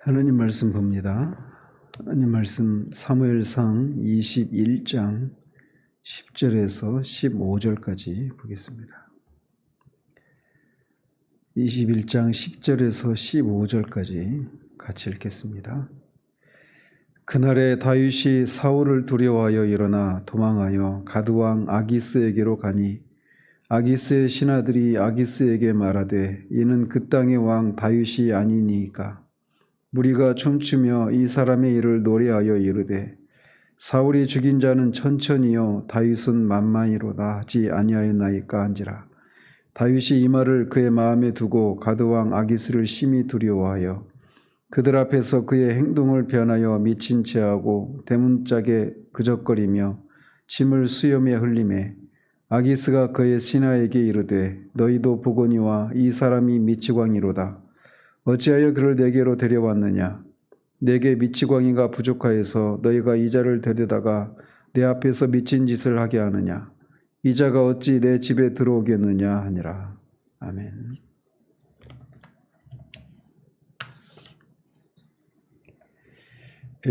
하나님 말씀 봅니다. 하나님 말씀 사무엘상 21장 10절에서 15절까지 보겠습니다. 21장 10절에서 15절까지 같이 읽겠습니다. 그날에 다윗이 사울을 두려워하여 일어나 도망하여 가드왕 아기스에게로 가니 아기스의 신하들이 아기스에게 말하되 이는 그 땅의 왕 다윗이 아니니까. 무리가 춤추며 이 사람의 일을 노래하여 이르되 사울이 죽인 자는 천천히요 다윗은 만만히로다 하지 아니하였나이까 한지라. 다윗이 이 말을 그의 마음에 두고 가드왕 아기스를 심히 두려워하여 그들 앞에서 그의 행동을 변하여 미친 채하고 대문짝에 그적거리며 침을 수염에 흘리매 아기스가 그의 신하에게 이르되 너희도 보거니와 이 사람이 미치광이로다. 어찌하여 그를 내게로 데려왔느냐? 내게 미치광이가 부족하여서 너희가 이 자를 데려다가 내 앞에서 미친 짓을 하게 하느냐? 이 자가 어찌 내 집에 들어오겠느냐 하니라. 아멘.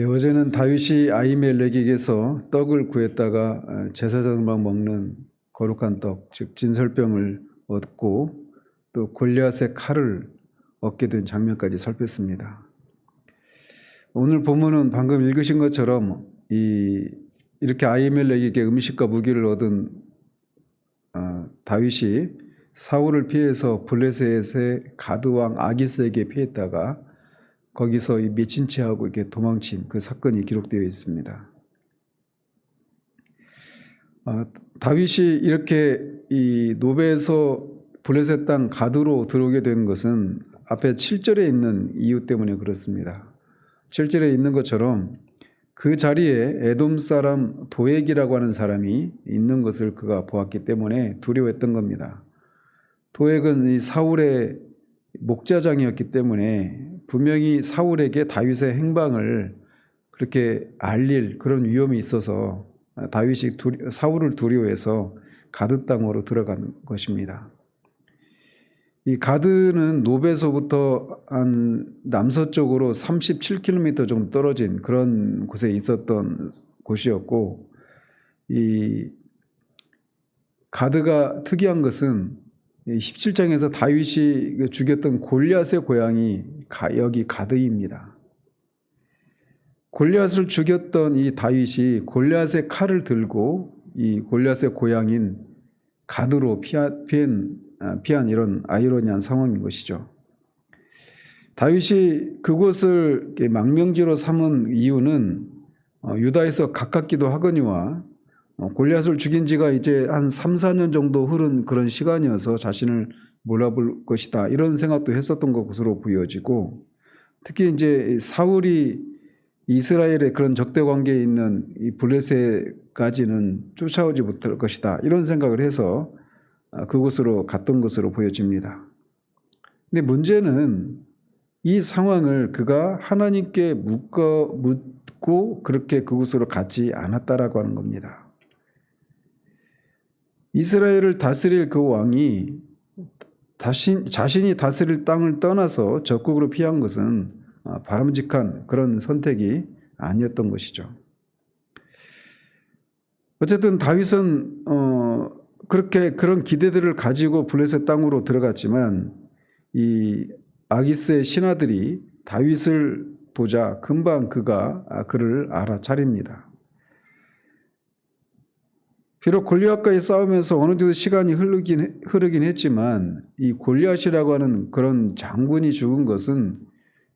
어제는 다윗이 아히멜렉에게서 떡을 구했다가 제사장만 먹는 거룩한 떡, 즉 진설병을 얻고 또 골리앗의 칼을 얻게 된 장면까지 살폈습니다. 오늘 본문은 방금 읽으신 것처럼 이렇게 아히멜렉에게 음식과 무기를 얻은 다윗이 사울을 피해서 블레셋의 가드왕 아기스에게 피했다가 거기서 미친 채하고 이렇게 도망친 그 사건이 기록되어 있습니다. 다윗이 이렇게 이 노베에서 블레셋 땅 가드로 들어오게 된 것은 앞에 7절에 있는 이유 때문에 그렇습니다. 7절에 있는 것처럼 그 자리에 에돔 사람 도액이라고 하는 사람이 있는 것을 그가 보았기 때문에 두려워했던 겁니다. 도액은 이 사울의 목자장이었기 때문에 분명히 사울에게 다윗의 행방을 그렇게 알릴 그런 위험이 있어서 다윗이 사울을 두려워해서 가드 땅으로 들어간 것입니다. 이 가드는 노베서부터 한 남서쪽으로 37km 정도 떨어진 그런 곳에 있었던 곳이었고, 이 가드가 특이한 것은 17장에서 다윗이 죽였던 골리앗의 고향이 여기 가드입니다. 골리앗을 죽였던 이 다윗이 골리앗의 칼을 들고 이 골리앗의 고향인 가드로 피한 이런 아이러니한 상황인 것이죠. 다윗이 그곳을 망명지로 삼은 이유는 유다에서 가깝기도 하거니와 골리앗을 죽인 지가 이제 한 3, 4년 정도 흐른 그런 시간이어서 자신을 몰아볼 것이다 이런 생각도 했었던 것으로 보여지고, 특히 이제 사울이 이스라엘의 그런 적대 관계에 있는 이 블레셋까지는 쫓아오지 못할 것이다 이런 생각을 해서 그곳으로 갔던 것으로 보여집니다. 근데 문제는 이 상황을 그가 하나님께 묻고 그렇게 그곳으로 가지 않았다라고 하는 겁니다. 이스라엘을 다스릴 그 왕이 자신이 다스릴 땅을 떠나서 적국으로 피한 것은 바람직한 그런 선택이 아니었던 것이죠. 어쨌든 다윗은 그렇게 그런 기대들을 가지고 블레셋 땅으로 들어갔지만 이 아기스의 신하들이 다윗을 보자 금방 그를 알아차립니다. 비록 골리앗과의 싸우면서 어느 정도 시간이 흐르긴 했지만 이 골리앗이라고 하는 그런 장군이 죽은 것은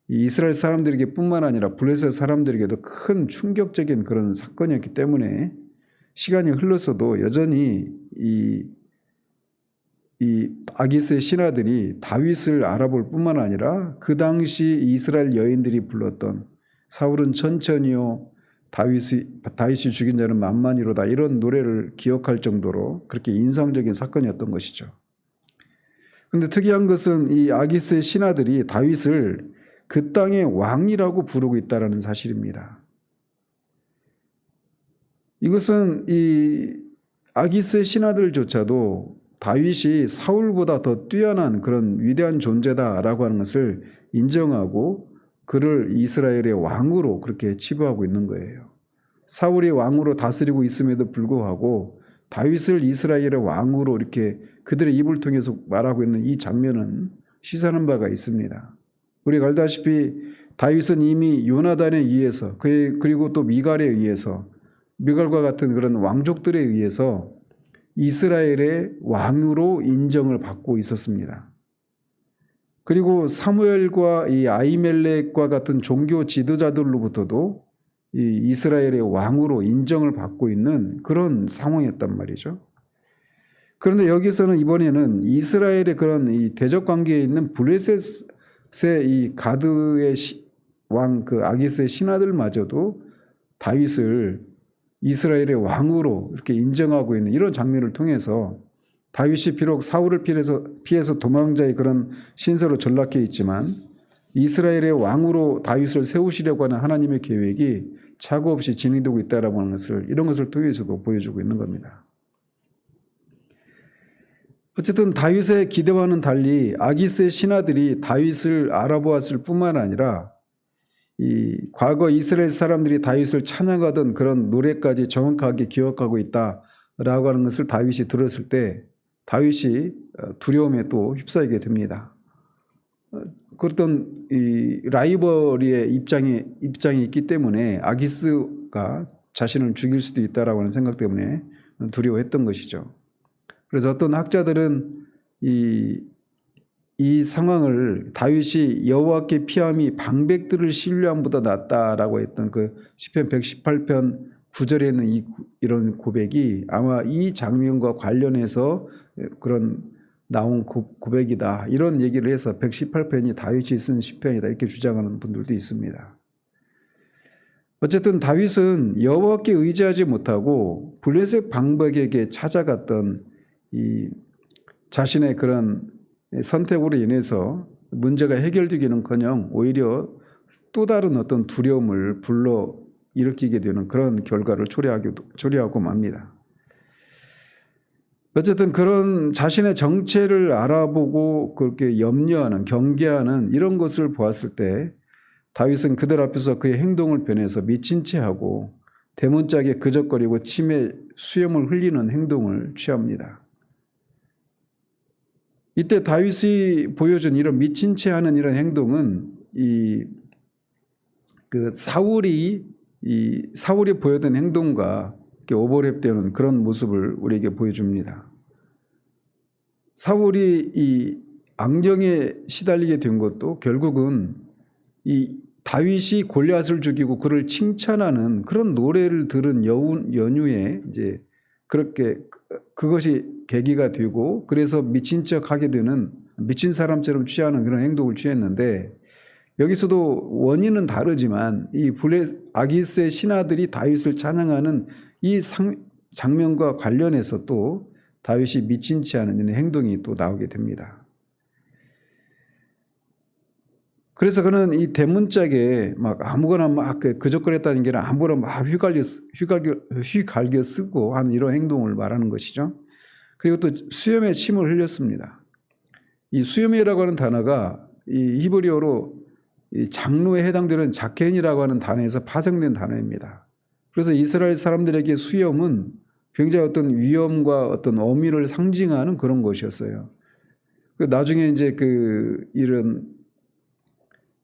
이 이스라엘 사람들에게 뿐만 아니라 블레셋 사람들에게도 큰 충격적인 그런 사건이었기 때문에 시간이 흘렀어도 여전히 이 아기스의 신하들이 다윗을 알아볼 뿐만 아니라 그 당시 이스라엘 여인들이 불렀던 사울은 천천히요 다윗이 죽인 자는 만만히로다 이런 노래를 기억할 정도로 그렇게 인상적인 사건이었던 것이죠. 그런데 특이한 것은 이 아기스의 신하들이 다윗을 그 땅의 왕이라고 부르고 있다는 사실입니다. 이것은 이 아기스의 신하들조차도 다윗이 사울보다 더 뛰어난 그런 위대한 존재다라고 하는 것을 인정하고 그를 이스라엘의 왕으로 그렇게 치부하고 있는 거예요. 사울이 왕으로 다스리고 있음에도 불구하고 다윗을 이스라엘의 왕으로 이렇게 그들의 입을 통해서 말하고 있는 이 장면은 시사하는 바가 있습니다. 우리가 알다시피 다윗은 이미 요나단에 의해서 그리고 또 미갈에 의해서 미갈과 같은 그런 왕족들에 의해서 이스라엘의 왕으로 인정을 받고 있었습니다. 그리고 사무엘과 이 아히멜렉과 같은 종교 지도자들로부터도 이 이스라엘의 왕으로 인정을 받고 있는 그런 상황이었단 말이죠. 그런데 여기서는 이번에는 이스라엘의 그런 이 대적 관계에 있는 블레셋의 이 가드의 왕 그 아기스의 신하들마저도 다윗을 이스라엘의 왕으로 이렇게 인정하고 있는 이런 장면을 통해서 다윗이 비록 사울을 피해서 도망자의 그런 신세로 전락해 있지만 이스라엘의 왕으로 다윗을 세우시려고 하는 하나님의 계획이 착오 없이 진행되고 있다라고 하는 것을 이런 것을 통해서도 보여주고 있는 겁니다. 어쨌든 다윗의 기대와는 달리 아기스의 신하들이 다윗을 알아보았을 뿐만 아니라 이 과거 이스라엘 사람들이 다윗을 찬양하던 그런 노래까지 정확하게 기억하고 있다라고 하는 것을 다윗이 들었을 때 다윗이 두려움에 또 휩싸이게 됩니다. 그랬던 이 라이벌의 입장이 있기 때문에 아기스가 자신을 죽일 수도 있다라고 하는 생각 때문에 두려워했던 것이죠. 그래서 어떤 학자들은 이 상황을 다윗이 여호와께 피함이 방백들을 신뢰함보다 낫다라고 했던 그 시편 118편 9절에 있는 이런 고백이 아마 이 장면과 관련해서 그런 나온 고백이다 이런 얘기를 해서 118편이 다윗이 쓴 시편이다 이렇게 주장하는 분들도 있습니다. 어쨌든 다윗은 여호와께 의지하지 못하고 블레셋 방백에게 찾아갔던 이 자신의 그런 선택으로 인해서 문제가 해결되기는커녕 오히려 또 다른 어떤 두려움을 불러 일으키게 되는 그런 결과를 초래하고 맙니다. 어쨌든 그런 자신의 정체를 알아보고 그렇게 염려하는 경계하는 이런 것을 보았을 때 다윗은 그들 앞에서 그의 행동을 변해서 미친 채 하고 대문짝에 그적거리고 침에 수염을 흘리는 행동을 취합니다. 이때 다윗이 보여준 이런 미친 채 하는 이런 행동은 사울이 보였던 행동과 오버랩되는 그런 모습을 우리에게 보여줍니다. 사울이 이 악령에 시달리게 된 것도 결국은 이 다윗이 골리앗을 죽이고 그를 칭찬하는 그런 노래를 들은 연후에 이제 그렇게 그것이 계기가 되고 그래서 미친 척 하게 되는 미친 사람처럼 취하는 그런 행동을 취했는데 여기서도 원인은 다르지만 이 아기스의 신하들이 다윗을 찬양하는 이 장면과 관련해서 또 다윗이 미친 채 하는 이런 행동이 또 나오게 됩니다. 그래서 그는 이 대문짝에 막 아무거나 막 그적거렸다는 게 아니라 아무거나 막 휘갈겨 쓰고 하는 이런 행동을 말하는 것이죠. 그리고 또 수염에 침을 흘렸습니다. 이 수염이라고 하는 단어가 이 히브리어로 이 장로에 해당되는 자켄이라고 하는 단어에서 파생된 단어입니다. 그래서 이스라엘 사람들에게 수염은 굉장히 어떤 위엄과 어떤 어미를 상징하는 그런 것이었어요. 나중에 이제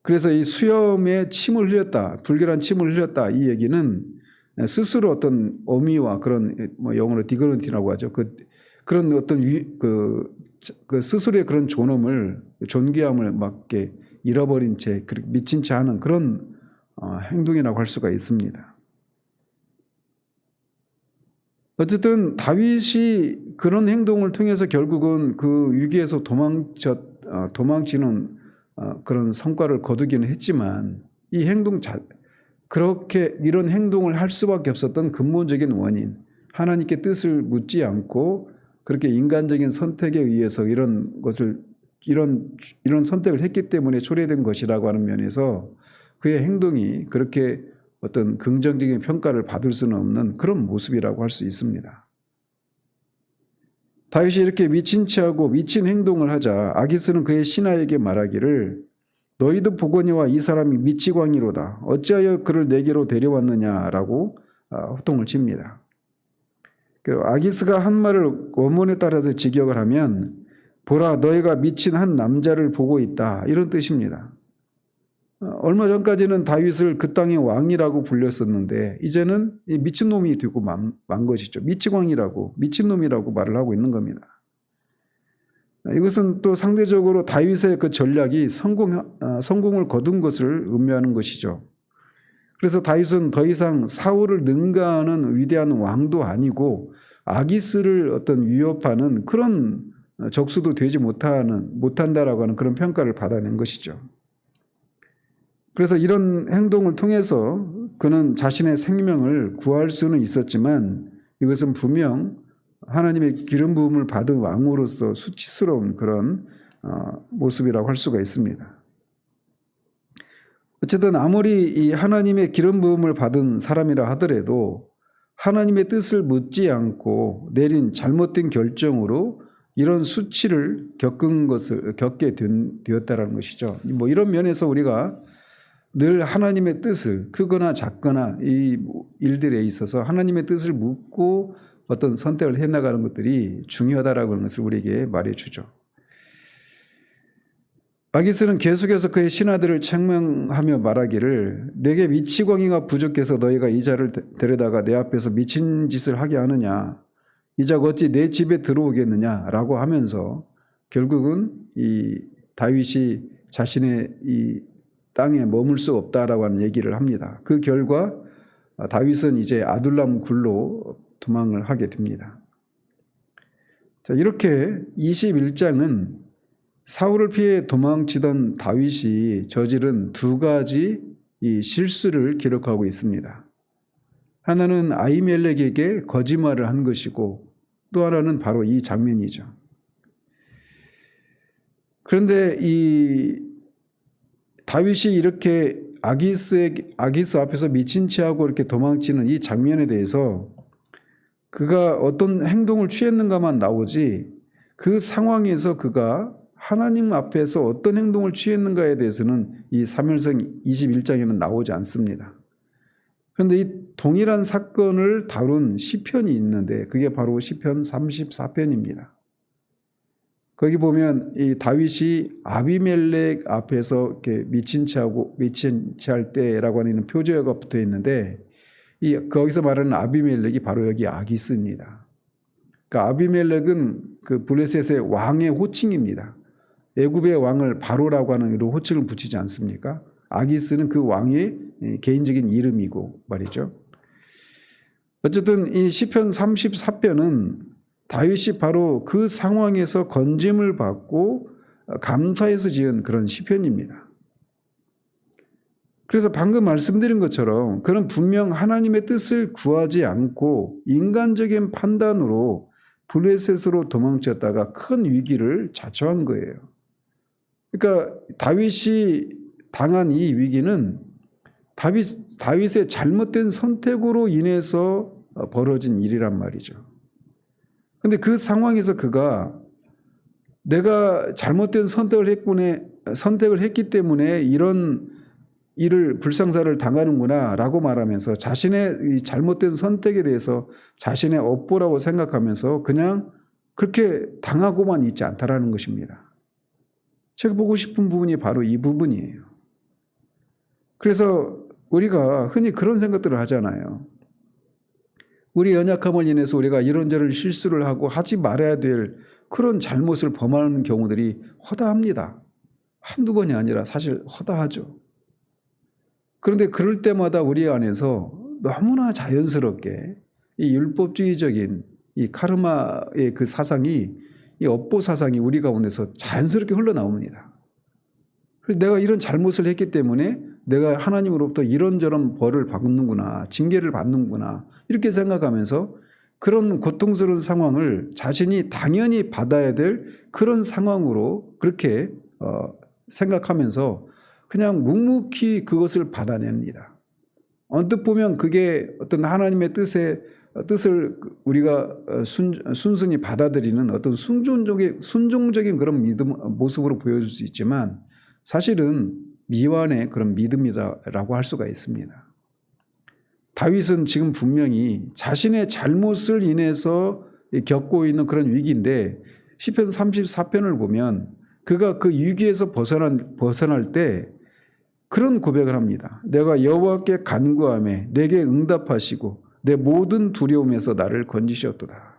그래서 이 수염에 침을 흘렸다, 불결한 침을 흘렸다 이 얘기는 스스로 어떤 어미와 그런 영어로 디그니티라고 하죠. 그런 어떤 스스로의 그런 존귀함을 막 이렇게 잃어버린 채 미친 채 하는 그런 행동이라고 할 수가 있습니다. 어쨌든 다윗이 그런 행동을 통해서 결국은 그 위기에서 도망치는 그런 성과를 거두기는 했지만 이 그렇게 이런 행동을 할 수밖에 없었던 근본적인 원인, 하나님께 뜻을 묻지 않고 그렇게 인간적인 선택에 의해서 이런 선택을 했기 때문에 초래된 것이라고 하는 면에서 그의 행동이 그렇게 어떤 긍정적인 평가를 받을 수는 없는 그런 모습이라고 할 수 있습니다. 다윗이 이렇게 미친 채 하고 미친 행동을 하자 아기스는 그의 신하에게 말하기를 너희도 보거니와 이 사람이 미치광이로다. 어찌하여 그를 내게로 데려왔느냐라고 호통을 칩니다. 아기스가 한 말을 원문에 따라서 직역을 하면 보라 너희가 미친 한 남자를 보고 있다 이런 뜻입니다. 얼마 전까지는 다윗을 그 땅의 왕이라고 불렸었는데 이제는 미친놈이 되고 만 것이죠. 미치광이라고 미친놈이라고 말을 하고 있는 겁니다. 이것은 또 상대적으로 다윗의 그 전략이 성공을 거둔 것을 의미하는 것이죠. 그래서 다윗은 더 이상 사울을 능가하는 위대한 왕도 아니고 아기스를 어떤 위협하는 그런 적수도 되지 못한다라고 하는 그런 평가를 받아낸 것이죠. 그래서 이런 행동을 통해서 그는 자신의 생명을 구할 수는 있었지만 이것은 분명 하나님의 기름 부음을 받은 왕으로서 수치스러운 그런 모습이라고 할 수가 있습니다. 어쨌든 아무리 이 하나님의 기름 부음을 받은 사람이라 하더라도 하나님의 뜻을 묻지 않고 내린 잘못된 결정으로 이런 수치를 겪게 되었다는 것이죠. 뭐 이런 면에서 우리가 늘 하나님의 뜻을 크거나 작거나 이 일들에 있어서 하나님의 뜻을 묻고 어떤 선택을 해나가는 것들이 중요하다라고 하는 것을 우리에게 말해주죠. 아기스는 계속해서 그의 신하들을 책망하며 말하기를 내게 미치광이가 부족해서 너희가 이 자를 데려다가 내 앞에서 미친 짓을 하게 하느냐 이 자가 어찌 내 집에 들어오겠느냐라고 하면서 결국은 이 다윗이 자신의 이 땅에 머물 수 없다라고 하는 얘기를 합니다. 그 결과 다윗은 이제 아둘람 굴로 도망을 하게 됩니다. 자, 이렇게 21장은 사울을 피해 도망치던 다윗이 저지른 두 가지 이 실수를 기록하고 있습니다. 하나는 아히멜렉에게 거짓말을 한 것이고 또 하나는 바로 이 장면이죠. 그런데 이 다윗이 이렇게 아기스 앞에서 미친 채하고 이렇게 도망치는 이 장면에 대해서 그가 어떤 행동을 취했는가만 나오지 그 상황에서 그가 하나님 앞에서 어떤 행동을 취했는가에 대해서는 이 사무엘상 21장에는 나오지 않습니다. 그런데 이 동일한 사건을 다룬 시편이 있는데 그게 바로 시편 34편입니다. 거기 보면 이 다윗이 아비멜렉 앞에서 이렇게 미친 채할 때라고 하는 표제어가 붙어 있는데 거기서 말하는 아비멜렉이 바로 여기 아기스입니다. 그러니까 아비멜렉은 그 블레셋의 왕의 호칭입니다. 애굽의 왕을 바로라고 하는 이런 호칭을 붙이지 않습니까? 아기스는 그 왕의 개인적인 이름이고 말이죠. 어쨌든 이 시편 34편은 다윗이 바로 그 상황에서 건짐을 받고 감사해서 지은 그런 시편입니다. 그래서 방금 말씀드린 것처럼 그는 분명 하나님의 뜻을 구하지 않고 인간적인 판단으로 블레셋으로 도망쳤다가 큰 위기를 자초한 거예요. 그러니까 다윗이 당한 이 위기는 다윗의 잘못된 선택으로 인해서 벌어진 일이란 말이죠. 그런데 그 상황에서 그가 내가 잘못된 선택을 했기 때문에 이런 일을 불상사를 당하는구나 라고 말하면서 자신의 이 잘못된 선택에 대해서 자신의 업보라고 생각하면서 그냥 그렇게 당하고만 있지 않다라는 것입니다. 제가 보고 싶은 부분이 바로 이 부분이에요. 그래서 우리가 흔히 그런 생각들을 하잖아요. 우리 연약함을 인해서 우리가 이런저런 실수를 하고 하지 말아야 될 그런 잘못을 범하는 경우들이 허다합니다. 한두 번이 아니라 사실 허다하죠. 그런데 그럴 때마다 우리 안에서 너무나 자연스럽게 이 율법주의적인 이 카르마의 그 사상이 이 업보 사상이 우리 가운데서 자연스럽게 흘러나옵니다. 그래서 내가 이런 잘못을 했기 때문에 내가 하나님으로부터 이런저런 벌을 받는구나, 징계를 받는구나 이렇게 생각하면서 그런 고통스러운 상황을 자신이 당연히 받아야 될 그런 상황으로 그렇게 생각하면서 그냥 묵묵히 그것을 받아냅니다. 언뜻 보면 그게 어떤 하나님의 뜻을 우리가 순순히 받아들이는 어떤 순종적인 그런 모습으로 보여줄 수 있지만 사실은 미완의 그런 믿음이라고 할 수가 있습니다. 다윗은 지금 분명히 자신의 잘못을 인해서 겪고 있는 그런 위기인데 시편 34편을 보면 그가 그 위기에서 벗어날 때 그런 고백을 합니다. 내가 여호와께 간구하매 내게 응답하시고 내 모든 두려움에서 나를 건지셨도다.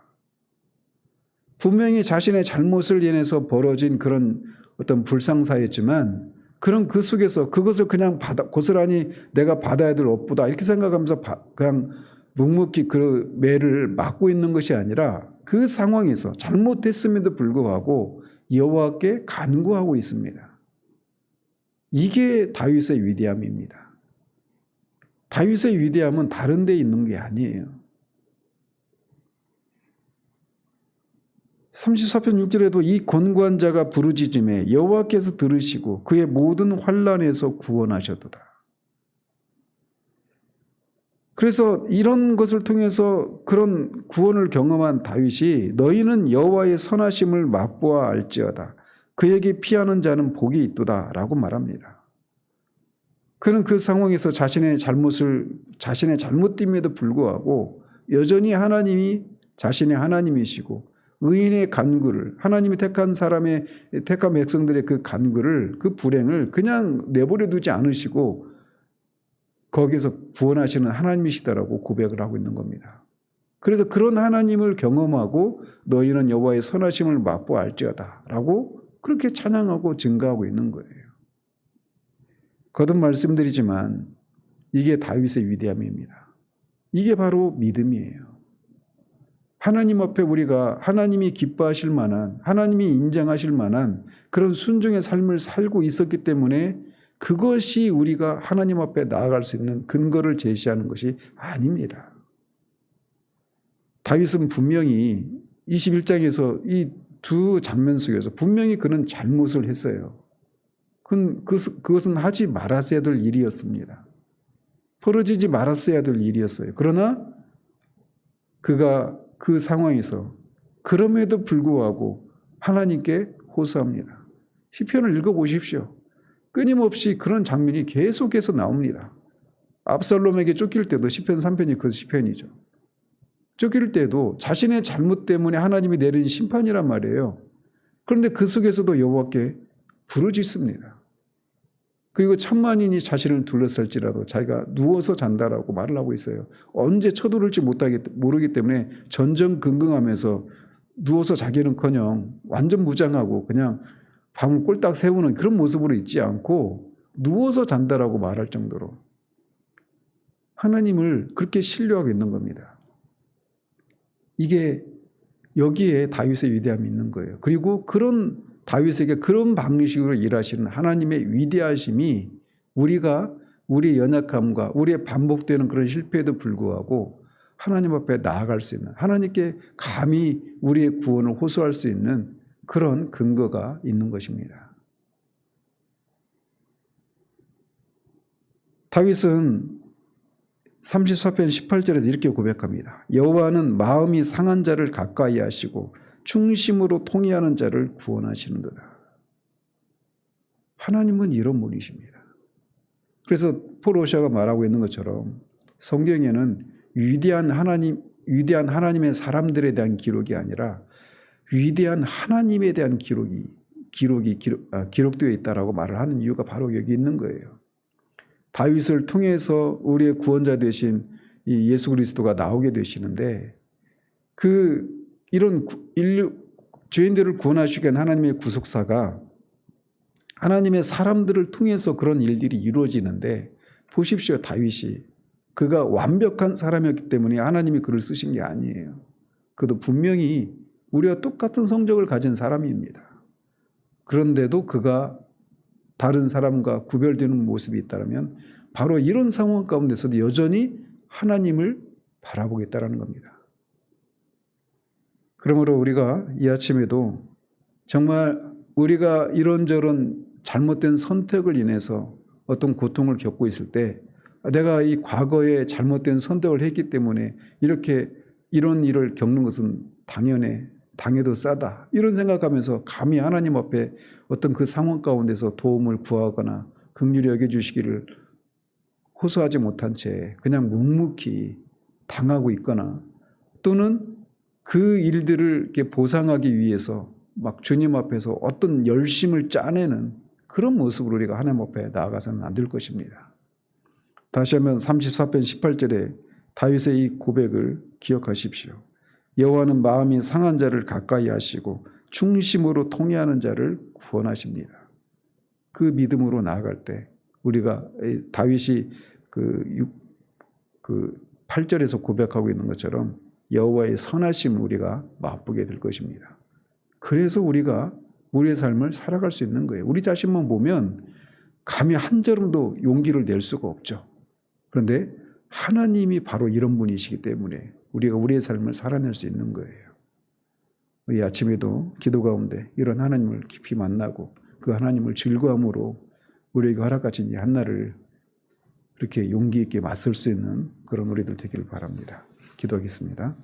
분명히 자신의 잘못을 인해서 벌어진 그런 어떤 불상사였지만 그런 그 속에서 그것을 그냥 고스란히 내가 받아야 될 업보다 이렇게 생각하면서 그냥 묵묵히 그 매를 막고 있는 것이 아니라 그 상황에서 잘못했음에도 불구하고 여호와께 간구하고 있습니다. 이게 다윗의 위대함입니다. 다윗의 위대함은 다른 데 있는 게 아니에요. 34편 6절에도 이 곤고한 자가 부르짖음에 여호와께서 들으시고 그의 모든 환난에서 구원하셨도다. 그래서 이런 것을 통해서 그런 구원을 경험한 다윗이 너희는 여호와의 선하심을 맛보아 알지어다. 그에게 피하는 자는 복이 있도다 라고 말합니다. 그는 그 상황에서 자신의 잘못됨에도 불구하고 여전히 하나님이 자신의 하나님이시고 의인의 간구를 하나님이 택한 백성들의 그 간구를 그 불행을 그냥 내버려 두지 않으시고 거기에서 구원하시는 하나님이시다라고 고백을 하고 있는 겁니다. 그래서 그런 하나님을 경험하고 너희는 여호와의 선하심을 맛보아 알지어다 라고 그렇게 찬양하고 증거하고 있는 거예요. 거듭 말씀드리지만 이게 다윗의 위대함입니다. 이게 바로 믿음이에요. 하나님 앞에 우리가 하나님이 기뻐하실 만한 하나님이 인정하실 만한 그런 순종의 삶을 살고 있었기 때문에 그것이 우리가 하나님 앞에 나아갈 수 있는 근거를 제시하는 것이 아닙니다. 다윗은 분명히 21장에서 이 두 장면 속에서 분명히 그는 잘못을 했어요. 그것은 하지 말았어야 될 일이었습니다. 벌어지지 말았어야 될 일이었어요. 그러나 그가 그 상황에서 그럼에도 불구하고 하나님께 호소합니다. 시편을 읽어보십시오. 끊임없이 그런 장면이 계속해서 나옵니다. 압살롬에게 쫓길 때도 시편 3편이 그 시편이죠. 쫓길 때도 자신의 잘못 때문에 하나님이 내린 심판이란 말이에요. 그런데 그 속에서도 여호와께 부르짖습니다. 그리고 천만인이 자신을 둘러쌀지라도 자기가 누워서 잔다라고 말을 하고 있어요. 언제 쳐들어올지 모르기 때문에 전전긍긍하면서 누워서 자기는커녕 완전 무장하고 그냥 밤을 꼴딱 세우는 그런 모습으로 있지 않고 누워서 잔다라고 말할 정도로 하나님을 그렇게 신뢰하고 있는 겁니다. 이게 여기에 다윗의 위대함이 있는 거예요. 그리고 그런 다윗에게 그런 방식으로 일하시는 하나님의 위대하심이 우리가 우리의 연약함과 우리의 반복되는 그런 실패에도 불구하고 하나님 앞에 나아갈 수 있는 하나님께 감히 우리의 구원을 호소할 수 있는 그런 근거가 있는 것입니다. 다윗은 34편 18절에서 이렇게 고백합니다. 여호와는 마음이 상한 자를 가까이 하시고 충심으로 통회하는 자를 구원하시는도다. 하나님은 이런 분이십니다. 그래서 폴 오샤가 말하고 있는 것처럼 성경에는 위대한 하나님의 사람들에 대한 기록이 아니라 위대한 하나님에 대한 기록되어 있다라고 말을 하는 이유가 바로 여기 있는 거예요. 다윗을 통해서 우리의 구원자 되신 이 예수 그리스도가 나오게 되시는데 이런 죄인들을 구원하시기 위한 하나님의 구속사가 하나님의 사람들을 통해서 그런 일들이 이루어지는데 보십시오. 다윗이 그가 완벽한 사람이었기 때문에 하나님이 그를 쓰신 게 아니에요. 그도 분명히 우리와 똑같은 성적을 가진 사람입니다. 그런데도 그가 다른 사람과 구별되는 모습이 있다면 바로 이런 상황 가운데서도 여전히 하나님을 바라보겠다는 겁니다. 그러므로 우리가 이 아침에도 정말 우리가 이런저런 잘못된 선택을 인해서 어떤 고통을 겪고 있을 때 내가 이 과거에 잘못된 선택을 했기 때문에 이런 일을 겪는 것은 당해도 싸다 이런 생각하면서 감히 하나님 앞에 어떤 그 상황 가운데서 도움을 구하거나 긍휼히 여겨주시기를 호소하지 못한 채 그냥 묵묵히 당하고 있거나 또는 그 일들을 이렇게 보상하기 위해서 막 주님 앞에서 어떤 열심을 짜내는 그런 모습으로 우리가 하나님 앞에 나아가서는 안 될 것입니다. 다시 한번 34편 18절에 다윗의 이 고백을 기억하십시오. 여호와는 마음이 상한 자를 가까이 하시고 충심으로 통회하는 자를 구원하십니다. 그 믿음으로 나아갈 때 우리가 다윗이 그 8절에서 고백하고 있는 것처럼 여호와의 선하심을 우리가 맛보게 될 것입니다. 그래서 우리가 우리의 삶을 살아갈 수 있는 거예요. 우리 자신만 보면 감히 한 걸음도 용기를 낼 수가 없죠. 그런데 하나님이 바로 이런 분이시기 때문에 우리가 우리의 삶을 살아낼 수 있는 거예요. 우리 아침에도 기도 가운데 이런 하나님을 깊이 만나고 그 하나님을 즐거움으로 우리에게 허락하신 이 한날을 이렇게 용기 있게 맞설 수 있는 그런 우리들 되기를 바랍니다. 기도하겠습니다.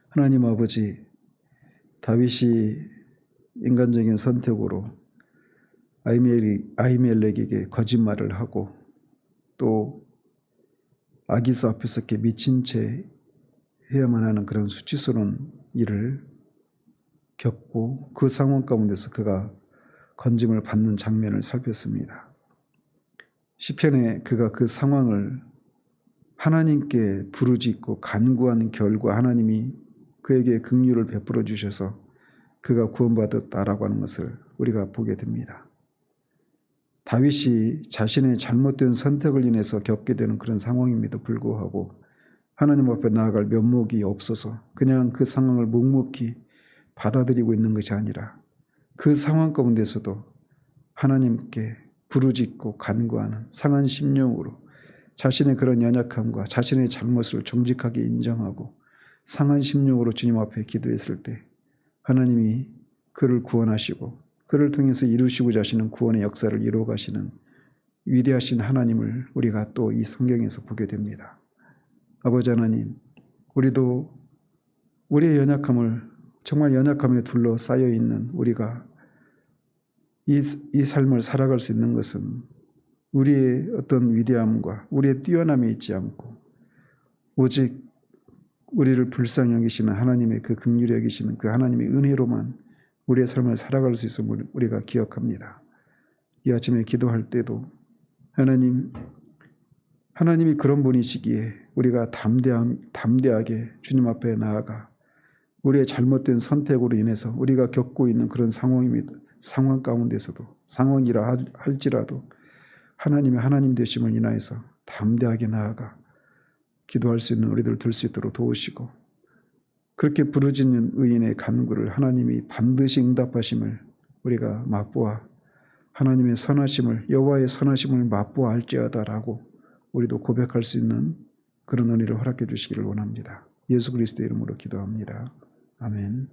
하나님 아버지, 다윗이 인간적인 선택으로 아히멜렉에게 거짓말을 하고 또 아기스 앞에서 이렇게 미친 채 해야만 하는 그런 수치스러운 일을 겪고 그 상황 가운데서 그가 건짐을 받는 장면을 살폈습니다. 시편에 그가 그 상황을 하나님께 부르짖고 간구한 결과 하나님이 그에게 긍휼을 베풀어 주셔서 그가 구원받았다라고 하는 것을 우리가 보게 됩니다. 다윗이 자신의 잘못된 선택을 인해서 겪게 되는 그런 상황임에도 불구하고 하나님 앞에 나아갈 면목이 없어서 그냥 그 상황을 묵묵히 받아들이고 있는 것이 아니라 그 상황 가운데서도 하나님께 부르짖고 간구하는 상한 심령으로 자신의 그런 연약함과 자신의 잘못을 정직하게 인정하고 상한 심령으로 주님 앞에 기도했을 때 하나님이 그를 구원하시고 그를 통해서 이루시고자 하시는 구원의 역사를 이루어 가시는 위대하신 하나님을 우리가 또 이 성경에서 보게 됩니다. 아버지 하나님, 우리도 우리의 연약함을 정말 연약함에 둘러싸여 있는 우리가 이 삶을 살아갈 수 있는 것은 우리의 어떤 위대함과 우리의 뛰어남이 있지 않고 오직 우리를 불쌍히 여기시는 하나님의 그 긍휼히 여기시는 그 하나님의 은혜로만 우리의 삶을 살아갈 수 있음을 우리가 기억합니다. 이 아침에 기도할 때도 하나님이 그런 분이시기에 우리가 담대하게 주님 앞에 나아가 우리의 잘못된 선택으로 인해서 우리가 겪고 있는 그런 상황 가운데서도 상황이라 할지라도 하나님의 하나님 되심을 인하여서 담대하게 나아가 기도할 수 있는 우리들 될 수 있도록 도우시고 그렇게 부르짖는 의인의 간구를 하나님이 반드시 응답하심을 우리가 맛보아 하나님의 선하심을 여호와의 선하심을 맛보아 할지어다라고 우리도 고백할 수 있는 그런 은혜를 허락해 주시기를 원합니다. 예수 그리스도의 이름으로 기도합니다. 아멘.